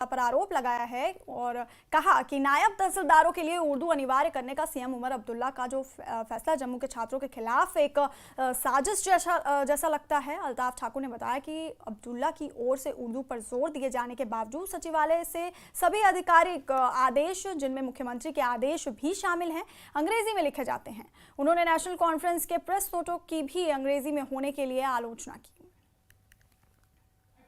पर आरोप लगाया है और कहा कि नायब तहसीलदारों के लिए उर्दू अनिवार्य करने का सीएम उमर अब्दुल्ला का जो फैसला जम्मू के छात्रों के खिलाफ एक साजिश जैसा लगता है। अल्ताफ ठाकुर ने बताया कि अब्दुल्ला की ओर से उर्दू पर जोर दिए जाने के बावजूद सचिवालय से सभी आधिकारिक आदेश, जिनमें मुख्यमंत्री के आदेश भी शामिल हैं, अंग्रेजी में लिखे जाते हैं। उन्होंने नेशनल कॉन्फ्रेंस के प्रेस नोटों की भी अंग्रेजी में होने के लिए आलोचना की।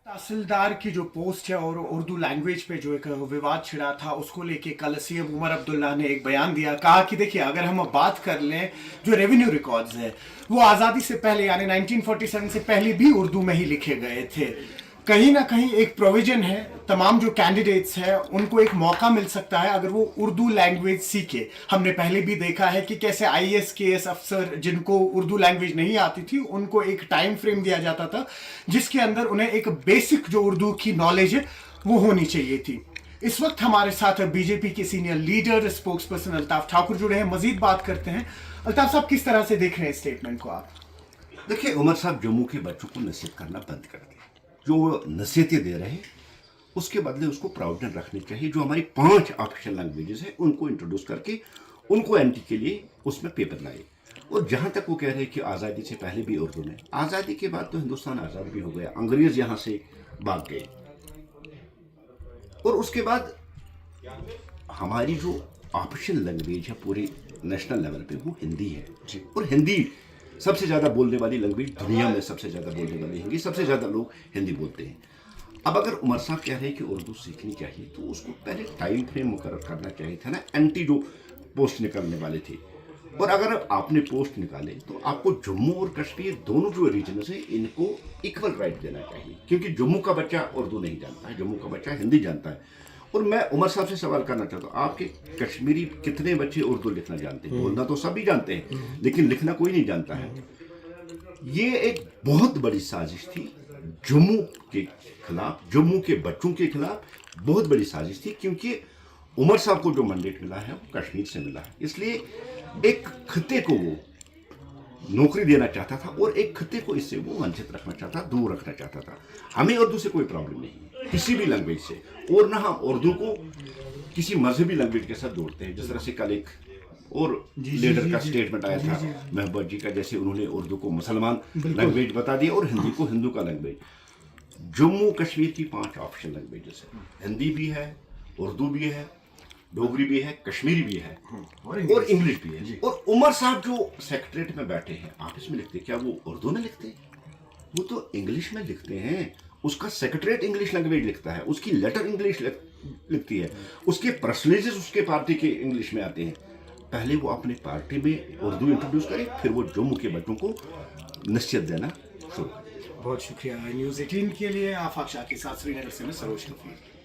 तहसीलदार की जो पोस्ट है और उर्दू लैंग्वेज पे जो एक विवाद छिड़ा था, उसको लेके कल सीएम उमर अब्दुल्ला ने एक बयान दिया। कहा कि देखिए, अगर हम बात कर लें जो रेवेन्यू रिकॉर्ड्स है, वो आज़ादी से पहले यानी 1947 से पहले भी उर्दू में ही लिखे गए थे। कहीं ना कहीं एक प्रोविजन है, तमाम जो कैंडिडेट्स हैं उनको एक मौका मिल सकता है अगर वो उर्दू लैंग्वेज सीखे। हमने पहले भी देखा है कि कैसे आईएएस केएस अफसर जिनको उर्दू लैंग्वेज नहीं आती थी, उनको एक टाइम फ्रेम दिया जाता था जिसके अंदर उन्हें एक बेसिक जो उर्दू की नॉलेज है वो होनी चाहिए थी। इस वक्त हमारे साथ बीजेपी के senior leader spokes person Altaf Thakur जुड़े हैं। मजीद बात करते हैं। अल्ताफ साहब, किस तरह से देख रहे हैं स्टेटमेंट को आप? देखिए, उमर साहब जम्मू के बच्चों को नसीहत करना बंद कर दिया। जो नसीहतें दे रहे हैं उसके बदले उसको प्राउडनेस रखनी चाहिए। जो हमारी 5 ऑफिशियल लैंग्वेजेस है उनको इंट्रोड्यूस करके उनको एंटी के लिए उसमें पेपर लाए। और जहाँ तक वो कह रहे हैं कि आज़ादी से पहले भी उर्दू में, आज़ादी के बाद तो हिंदुस्तान आज़ाद भी हो गया, अंग्रेज यहाँ से भाग गए और उसके बाद हमारी जो ऑफिशियल लैंग्वेज है पूरे नेशनल लेवल पे वो हिंदी है। और हिंदी सबसे ज़्यादा बोलने वाली लैंग्वेज दुनिया में, सबसे ज़्यादा बोलने वाली हिंदी, सबसे ज़्यादा लोग हिंदी बोलते हैं। अब अगर उमर साहब कह रहे हैं कि उर्दू सीखनी चाहिए तो उसको पहले टाइम फ्रेम मुकर्रर करना चाहिए था ना, एंटी जो पोस्ट निकालने वाले थे। और अगर आपने पोस्ट निकाले तो आपको जम्मू और कश्मीर दोनों जो रीजन है इनको इक्वल राइट देना चाहिए, क्योंकि जम्मू का बच्चा उर्दू नहीं जानता है, जम्मू का बच्चा हिंदी जानता है। और मैं उमर साहब से सवाल करना चाहता हूँ, आपके कश्मीरी कितने बच्चे उर्दू लिखना जानते हैं? बोलना तो सभी जानते हैं लेकिन लिखना कोई नहीं जानता है। ये एक बहुत बड़ी साजिश थी जम्मू के खिलाफ, जम्मू के बच्चों के खिलाफ बहुत बड़ी साजिश थी, क्योंकि उमर साहब को जो मैंडेट मिला है वो कश्मीर से मिला है। इसलिए एक खिते को वो नौकरी देना चाहता था और एक खिते को इससे वो वंचित रखना चाहता, दूर रखना चाहता था। हमें उर्दू से कोई प्रॉब्लम नहीं किसी भी लैंग्वेज से, और ना हम उर्दू को किसी मजहबी लैंग्वेज के साथ जोड़ते हैं। जिस तरह से कल एक और लीडर का स्टेटमेंट आया था महबूब जी का, जैसे उन्होंने उर्दू को मुसलमान लैंग्वेज बता दिया और हिंदी को हिंदू का लैंग्वेज। जम्मू कश्मीर की 5 ऑफिशियल लैंग्वेजेस है, हिंदी भी है, उर्दू भी है, डोगरी भी है, कश्मीरी भी है और इंग्लिश भी है। और उमर साहब जो सेक्रेटरीट में बैठे हैं, ऑफिस में लिखते, क्या वो उर्दू में लिखते? वो तो इंग्लिश में लिखते हैं। उसका सेक्रेटरीट इंग्लिश लैंग्वेज लिखता है, उसकी लेटर इंग्लिश लिखती है, उसके पर्सनेजेस उसके पार्टी के इंग्लिश में आते हैं। पहले वो अपने पार्टी में उर्दू इंट्रोड्यूस करे, फिर वो जम्मू के बच्चों को नसीहत देना शुरू करे। बहुत शुक्रिया। न्यूज़ 18 के लिए आफाक शाह के साथ श्रीनगर से मैं सरोज कपूर।